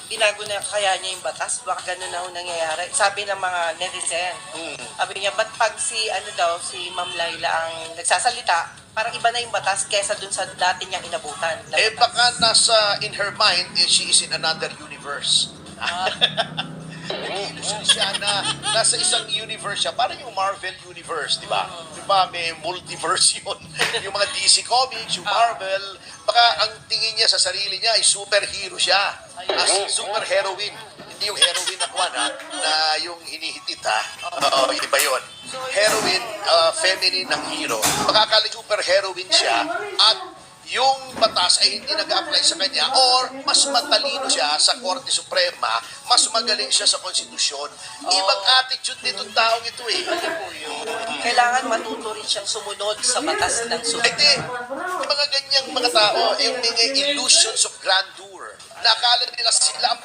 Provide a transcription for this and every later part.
binago na kaya niya yung batas? Baka ganun na ho nangyayari. Sabi ng mga netizen. Sabi niya, ba't pag si Ma'am Laila ang nagsasalita, parang iba na yung batas kesa dun sa dati niyang inabutan. Eh baka in her mind, she is in another universe. Nag-illusion siya na nasa isang universe siya, parang yung Marvel universe, di ba? Di ba, may multiverse yun. Yung mga DC Comics, yung Marvel, baka ang tingin niya sa sarili niya ay superhero siya. As super heroine. Hindi yung heroine na kuwan, na yung hinihitit, ha? Oo, iba yun. Heroine, feminine ng hero. Baka akala super heroine siya at yung batas ay hindi nag-apply sa kanya or mas matalino siya sa Korte Suprema, mas magaling siya sa konstitusyon. Ibang attitude nitong taong ito eh. Kailangan matuto rin siyang sumunod sa batas ng Eh di, yung mga ganyang mga tao, yung mga illusions of grandeur, nakala nila sila ang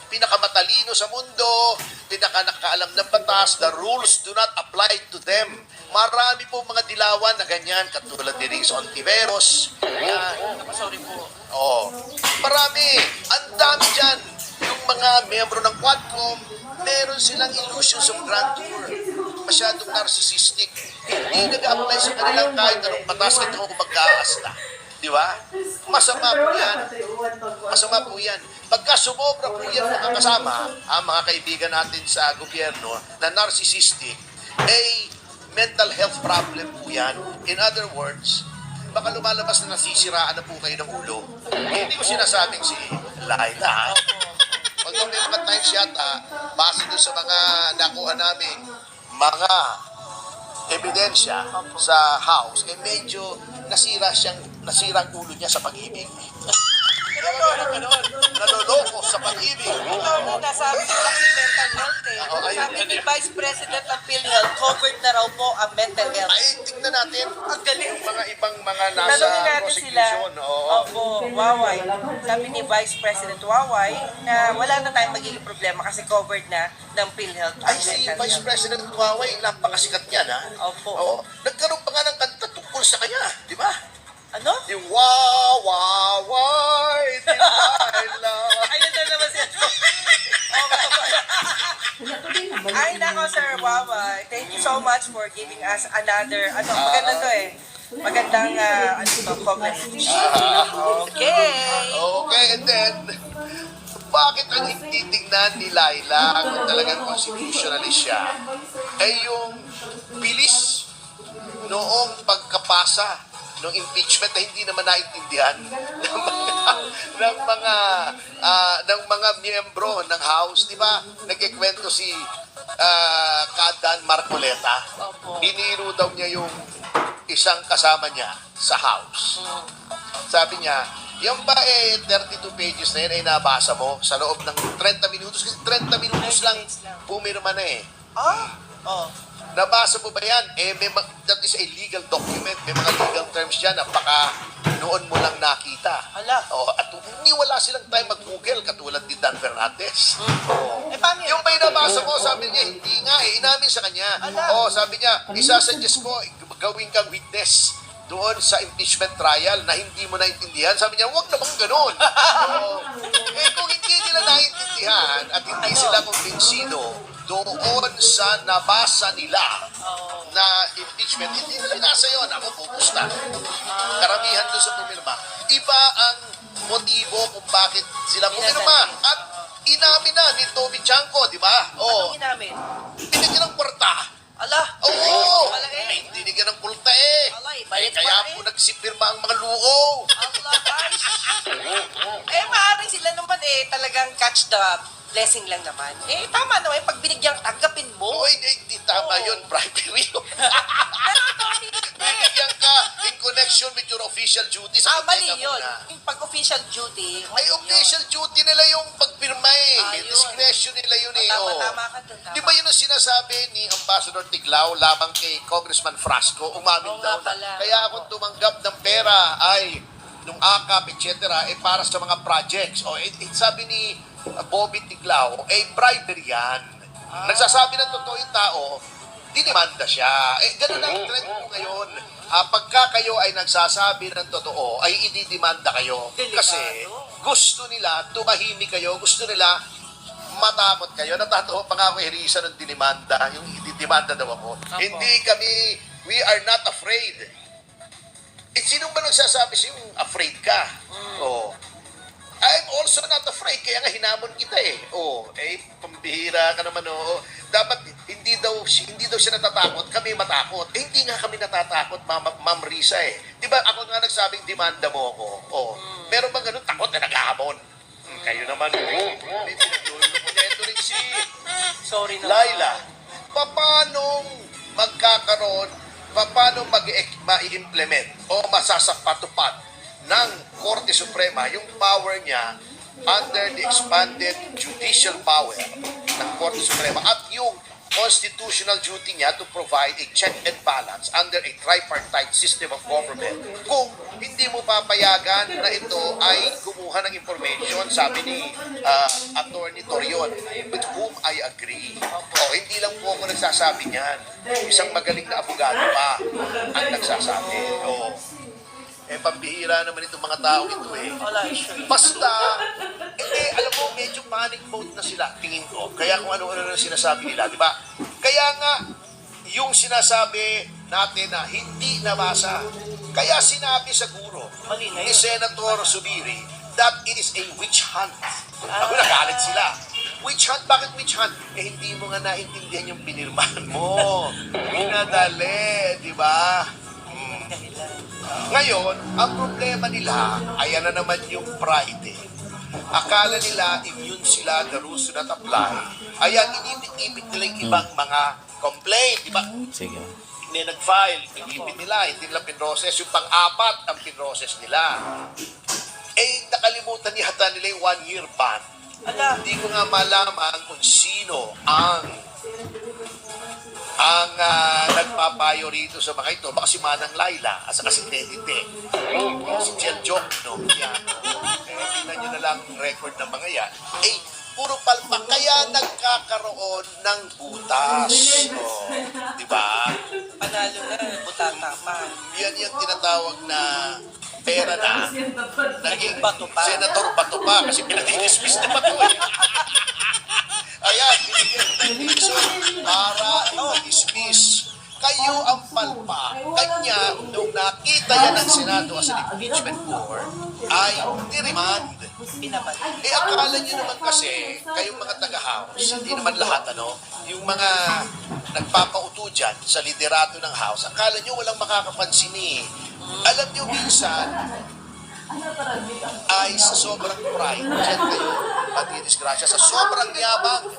pinakamatalino sa mundo, nakaalam ng batas, the rules do not apply to them. Marami po mga dilawan na ganyan, katulad ni Rings Ontiveros. Yan. Sorry po. Oo. Marami. Ang dami dyan. Yung mga miyembro ng Quadcom, meron silang illusions of grandeur. Masyadong narcissistic. Hindi nag-apply sa kanilang kahit anong batas kahit kung mag-aasta. Di ba? Masama po yan. Masama po yan. Pagka sumobra po yan mga kasama, mga kaibigan natin sa gobyerno na narcissistic, eh, mental health problem po yan. In other words, baka lumalabas na nasisiraan na po kayo ng ulo. Hindi ko sinasabing si Laila. Although may mga times yata, base doon sa mga nakuha namin, mga ebidensya sa house, eh medyo nasira ang ulo niya sa pag-ibig. Naloloko sa pag-ibig. Ito ang nasabi ko kasi mental health eh. Sabi ni Vice President ng PhilHealth, covered na raw po ang mental health. Ay, tingnan natin. Ang galing. Mga ibang mga nasa Tanungin natin sila. prosecution. Oo. Opo, Waway. Sabi ni Vice President Waway na wala na tayong magiging problema kasi covered na ng PhilHealth. Ay, si Vice President Huawei, napakasikat niyan, ha? Opo. Oo. Nagkaroon pa nga ng kanta tungkol sa kanya, di ba? Ano? Yung Waway, Delilah. Ayun na naman siya. Ay, nako, Sir Waway. Thank you so much for giving us another, maganda to eh. Magandang, coverage. Okay. Okay, and then, bakit ang hindi tingnan ni Laila kung talagang constitutionalist siya ay yung bilis noong pagkapasa ng impeachment na hindi naman naintindihan ng mga miyembro ng House, di ba? Nagkikwento si Kadan Marcoleta. Biniro daw niya yung isang kasama niya sa House. Sabi niya, yung ba 32 pages na yun ay nabasa mo sa loob ng 30 minutos? Kasi 30 minutos lang pumirma na eh. Oh. Nabasa mo ba yan? That is a legal document. May mga legal terms dyan na baka noon mo lang nakita. Hala. At hindi wala silang time mag-google katulad ni Dan Fernandez. Paano yun? Yung may nabasa ko, sabi niya, hindi nga eh. Inamin sa kanya. Sabi niya, isasuggest ko, gawin kang witness doon sa impeachment trial na hindi mo naintindihan. Sabi niya, huwag namang ganun. Kung hindi nila naintindihan at hindi sila kumbinsido doon sa nabasa nila na impeachment, hindi nila nasa yun. Ako, pupusta. Karamihan doon sa pumirma. Iba ang motibo kung bakit sila pumirma. At inamin na ni Toby Chanco, di ba? Anong inamin? Binigyan ng kwarta. Ala. Oo! Ala eh. Hindi binigyan ng kulta eh. Alay, Kaya po nagsipirma ang mga luho. Allah, guys. Maaaring sila naman talagang catch the blessing lang naman. Tama naman, pag binigyang tanggapin mo. Hindi tama yun, bribery yun. Pero Tony, Binigyan ka in connection with your official duties. mali yun. Yung pag-official duty. May official duty nila yung pagpirma eh. May Yun. discretion nila yun eh. Tama ka dun. Di ba yun ang sinasabi ni Ambassador Tiglao labang kay Congressman Frasco? Umamin Oo daw nga na. pala. Kaya ako tumanggap ng pera ay nung AKAP, etc. para sa mga projects. Sabi ni Bobby Tiglao, bribery yan. Nagsasabi ng totoo yung tao, dinimanda siya. Ganun ang trend mo ngayon. pagka kayo ay nagsasabi ng totoo, ay ididimanda kayo. Delikado. Kasi gusto nila tumahimik kayo, gusto nila matakot kayo. Natatawa pa nga ako, Risa, nung dinimanda, yung ididimanda daw ako. Hindi kami, we are not afraid. Eh, sino ba nagsasabi sa'yo afraid ka? Oh. I'm also not afraid, kaya nga hinamon kita eh. Oh, pambihira ka naman oh. Dapat hindi daw siya natatakot, kami matakot. Eh, hindi nga kami natatakot, Ma'am Risa eh. 'Di ba ako nga nagsabing demanda mo ako. Oh. Meron bang ganun takot na naghahamon? Kayo naman, may pinagluluko niya. Ito rin si Sorry na. Laila. Paano ma-implement o masasapatupad ng Korte Suprema yung power niya under the expanded judicial power ng Korte Suprema at yung constitutional duty niya to provide a check and balance under a tripartite system of government kung hindi mo papayagan na ito ay kumuha ng information, sabi ni Attorney Torion, with whom I agree. Hindi lang po ako nagsasabi niyan. Isang magaling na abogado pa ang nagsasabi. Pambihira naman itong mga tao ito eh. Wala, sure. Basta, alam mo, medyo panic mode na sila, tingin ko. Kaya kung ano-ano na sinasabi nila, di ba? Kaya nga, yung sinasabi natin na hindi nabasa, kaya sinabi sa guro Mali na ni yun. Senator Subiri that it is a witch hunt. Ako nagalit sila. Witch hunt? Bakit witch hunt? Hindi mo nga naintindihan yung pinirmahan mo. Pinadali, di ba? Ngayon, ang problema nila, ayan na naman yung Friday. Akala nila immune sila, the rules do not apply. Ayan, inipit-ipit nila yung ibang mga complaint, di ba? Sige. Hindi nag-file, inipit nila, hindi nila pinroses. Yung pang-apat ang pinroses nila. Nakalimutan yata nila yung 1-year ban. Hindi ko nga malaman kung sino ang nagpapayo rito sa mga ito. Baka si Manang Laila at saka si Teddy Te. Si Jian Jok, no? Yan. Tingnan nyo na lang ang record ng mga yan. Puro palpak. Kaya nagkakaroon ng butas. Di ba? Panalo na, butata pa. Yan yung tinatawag na pera na naging Bato pa. Senator Bato pa kasi pinag-dismiss na Bato eh. Ayan, binigyan ng reason para i-dismiss. Kayo ang palpa. Kanya, nung nakita yan ng Senado as an impeachment court, ay niremand. Pinabalik. Akala nyo naman kasi, kayong mga taga-house, hindi naman lahat, yung mga nagpapauto dyan sa liderato ng house, akala nyo walang makakapansin eh. Alam nyo minsan, ay sa sobrang pride, dyan kayo madidisgrasya, sa sobrang yabang,